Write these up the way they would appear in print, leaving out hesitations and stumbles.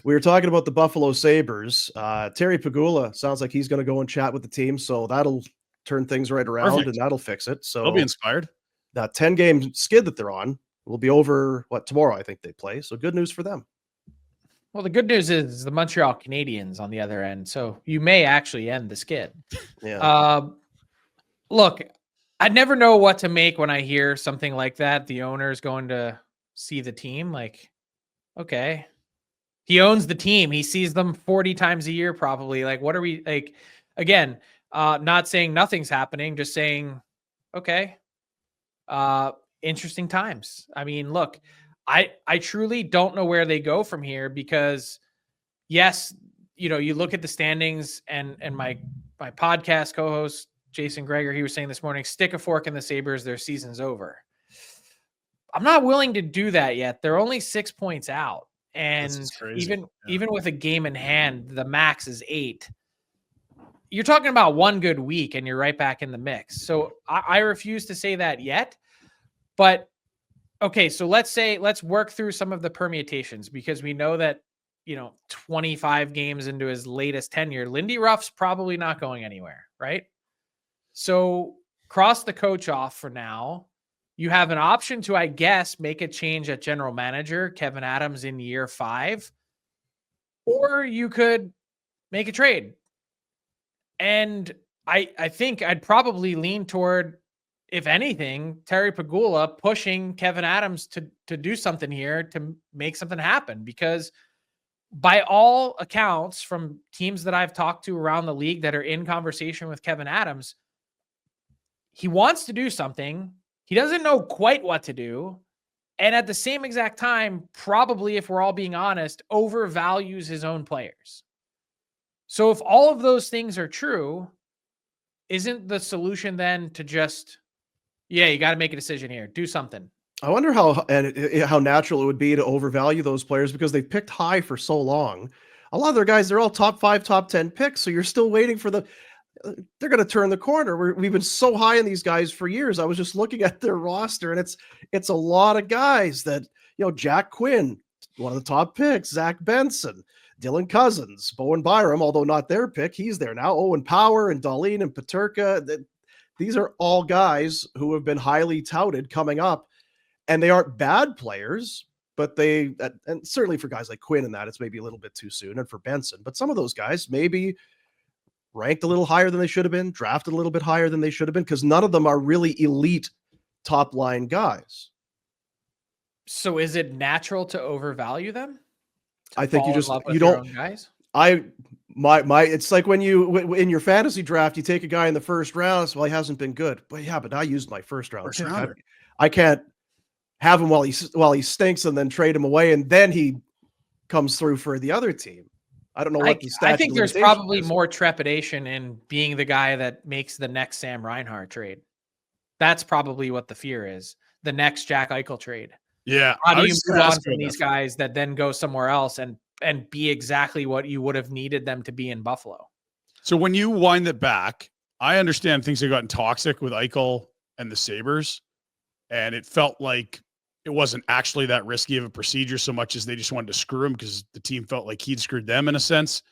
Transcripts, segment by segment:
We were talking about the Buffalo Sabres. Terry Pagula sounds like he's going to go and chat with the team, so that'll turn things right around. Perfect. And that'll fix it. They'll So be inspired. that 10-game skid that they're on will be over tomorrow. I think they play. So good news for them. Well, the good news is the Montreal Canadiens on the other end, so you may actually end the skid. Yeah. Look, I never know what to make when I hear something like that. The owner's going to see the team. Like, okay, he owns the team. He sees them 40 times a year, probably. Like, what are we like? Again, not saying nothing's happening, just saying, okay, interesting times. I mean, look, I truly don't know where they go from here because, yes, you look at the standings and my podcast co-host Jason Greger, he was saying this morning, stick a fork in the Sabres, their season's over. I'm not willing to do that yet. They're only 6 points out. And even with a game in hand, the max is 8. You're talking about one good week and you're right back in the mix. So I refuse to say that yet. But okay, so let's work through some of the permutations because we know that, 25 games into his latest tenure, Lindy Ruff's probably not going anywhere, right? So cross the coach off for now. You have an option to, I guess, make a change at general manager, Kevin Adams in year 5, or you could make a trade. And I think I'd probably lean toward, if anything, Terry Pagula pushing Kevin Adams to do something here to make something happen. Because by all accounts from teams that I've talked to around the league that are in conversation with Kevin Adams, he wants to do something. He doesn't know quite what to do. And at the same exact time, probably, if we're all being honest, overvalues his own players. So if all of those things are true, isn't the solution then to just, you got to make a decision here, do something? I wonder how natural it would be to overvalue those players because they've picked high for so long. A lot of their guys, they're all top 5, top 10 picks. So you're still waiting for they're going to turn the corner. We've been so high on these guys for years. I was just looking at their roster and it's a lot of guys that, Jack Quinn, one of the top picks, Zach Benson, Dylan Cousins, Bowen Byram, although not their pick, he's there now. Owen Power and Dahlin and Peterka. These are all guys who have been highly touted coming up, and they aren't bad players, but and certainly for guys like Quinn and that, it's maybe a little bit too soon, and for Benson. But some of those guys maybe ranked a little higher than they should have been, drafted a little bit higher than they should have been, because none of them are really elite top line guys. So is it natural to overvalue them? I think you don't guys. It's like when in your fantasy draft, you take a guy in the first round. So, well, he hasn't been good, but I used my first round. I can't have him while he stinks and then trade him away. And then he comes through for the other team. I don't know what the statute. I think there's probably more trepidation in being the guy that makes the next Sam Reinhart trade. That's probably what the fear is. The next Jack Eichel trade. Yeah. How do you move on from these guys that then go somewhere else and be exactly what you would have needed them to be in Buffalo? So when you wind it back, I understand things have gotten toxic with Eichel and the Sabres, and it felt like it wasn't actually that risky of a procedure so much as they just wanted to screw him because the team felt like he'd screwed them in a sense.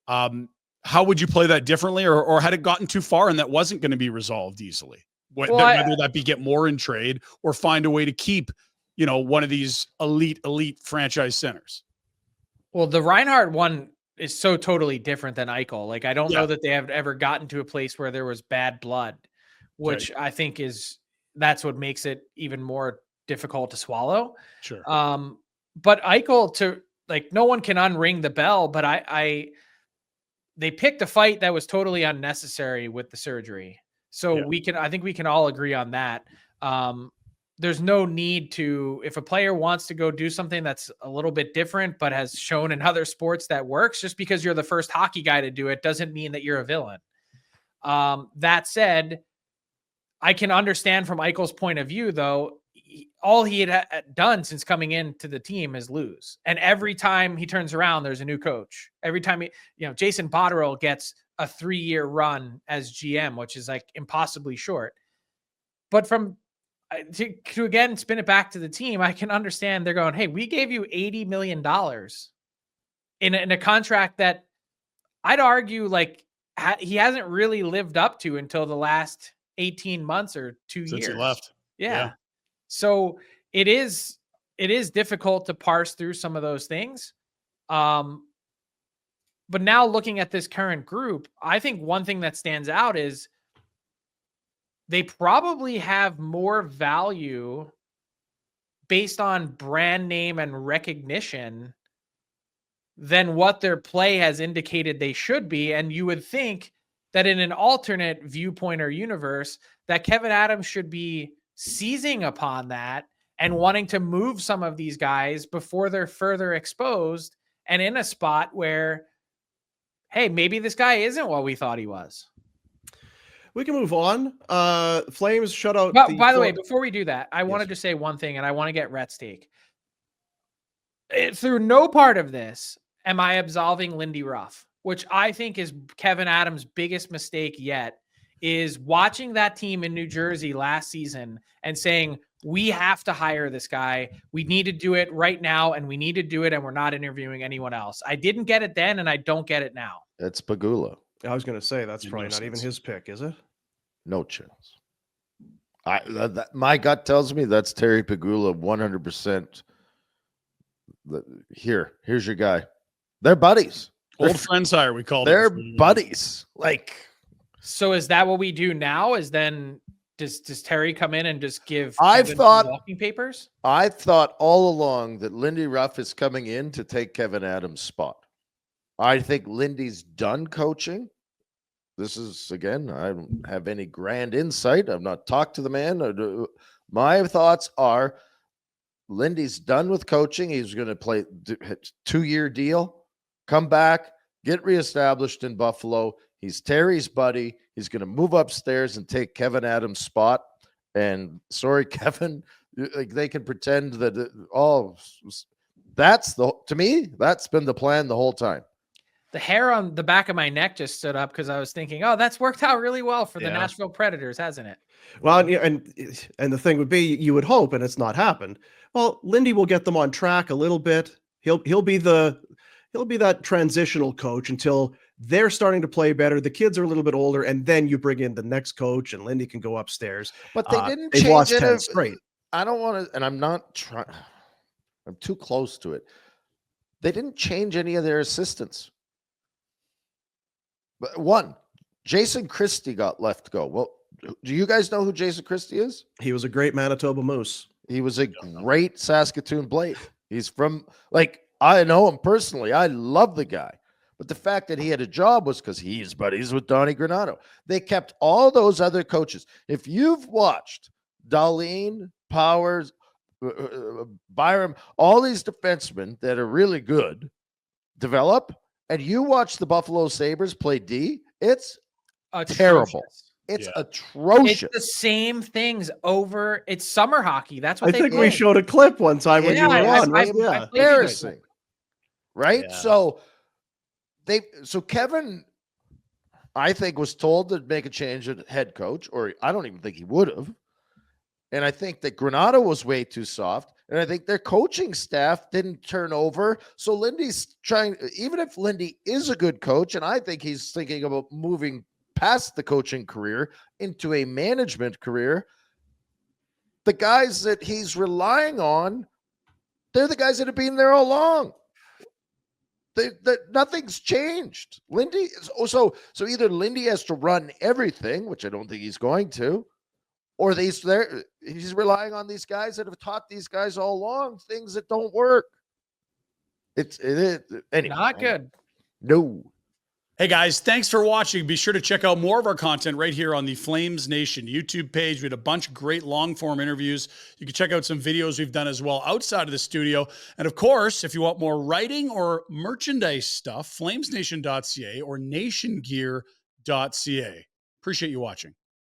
How would you play that differently, or had it gotten too far and that wasn't going to be resolved easily? Whether that be get more in trade or find a way to keep, one of these elite franchise centers. Well, the Reinhart one is so totally different than Eichel. Like, I don't know that they have ever gotten to a place where there was bad blood, which I think that's what makes it even more difficult to swallow. Sure. But Eichel, no one can unring the bell, but they picked a fight that was totally unnecessary with the surgery. So I think we can all agree on that. There's no need to, if a player wants to go do something that's a little bit different, but has shown in other sports that works, just because you're the first hockey guy to do it doesn't mean that you're a villain. That said, I can understand from Eichel's point of view, though, all he had done since coming into the team is lose. And every time he turns around, there's a new coach. Every time Jason Botterill gets a 3-year run as GM, which is like impossibly short. But to again spin it back to the team, I can understand they're going, hey, we gave you $80 million in a contract that I'd argue like he hasn't really lived up to until the last 18 months or 2 Since years. he left. Yeah. So it is difficult to parse through some of those things. But now looking at this current group, I think one thing that stands out is they probably have more value based on brand name and recognition than what their play has indicated they should be. And you would think that in an alternate viewpoint or universe, that Kevin Adams should be seizing upon that and wanting to move some of these guys before they're further exposed and in a spot where, hey, maybe this guy isn't what we thought he was. We can move on. Flames shut out. But by the way, before we do that, I wanted Yes. to say one thing, and I want to get Rhett's take. Through no part of this am I absolving Lindy Ruff, which I think is Kevin Adams' biggest mistake yet, is watching that team in New Jersey last season and saying, we have to hire this guy. We need to do it right now, and we need to do it, and we're not interviewing anyone else. I didn't get it then, and I don't get it now. It's Pegula. I was going to say that's Yeah, probably no not even sense. his pick, is it? No chance. My gut tells me that's Terry Pegula 100%. Here's your guy. They're buddies. Old friends hire, we called They're it. buddies. Like, So is that what we do now? Is then does Terry come in and just give I've Kevin thought- some walking papers? I thought all along that Lindy Ruff is coming in to take Kevin Adams' spot. I think Lindy's done coaching. This is, again, I don't have any grand insight. I've not talked to the man. My thoughts are Lindy's done with coaching. He's going to play a 2-year deal, come back, get reestablished in Buffalo. He's Terry's buddy. He's going to move upstairs and take Kevin Adams' spot. And sorry, Kevin, like they can pretend that, to me, that's been the plan the whole time. The hair on the back of my neck just stood up because I was thinking, oh, that's worked out really well for the Yeah. Nashville Predators, hasn't it? Well, and the thing would be, you would hope, and it's not happened. Well, Lindy will get them on track a little bit. He'll be that transitional coach until they're starting to play better. The kids are a little bit older, and then you bring in the next coach, and Lindy can go upstairs. But they didn't They've change lost it. 10 straight. I don't want to, and I'm not trying. I'm too close to it. They didn't change any of their assistants. But one, Jason Christie got left go. Well, do you guys know who Jason Christie is? He was a great Manitoba Moose. He was a great Saskatoon Blade. He's from, I know him personally. I love the guy. But the fact that he had a job was because he's buddies with Donnie Granato. They kept all those other coaches. If you've watched Darlene, Powers, Byram, all these defensemen that are really good develop, and you watch the Buffalo Sabres play D, it's terrible. It's atrocious. It's the same things over. It's summer hockey. That's what I think we showed a clip one time when you were on, right? Yeah. Embarrassing. Right? Yeah. So Kevin, I think, was told to make a change at head coach, or I don't even think he would have. And I think that Granato was way too soft. And I think their coaching staff didn't turn over. So Lindy's trying, even if Lindy is a good coach, and I think he's thinking about moving past the coaching career into a management career, the guys that he's relying on, they're the guys that have been there all along. Nothing's changed. Lindy, so either Lindy has to run everything, which I don't think he's going to, or he's relying on these guys that have taught these guys all along things that don't work. It is anyway, Not good. No. Hey guys, thanks for watching. Be sure to check out more of our content right here on the Flames Nation YouTube page. We had a bunch of great long form interviews. You can check out some videos we've done as well outside of the studio. And of course, if you want more writing or merchandise stuff, flamesnation.ca or nationgear.ca. Appreciate you watching.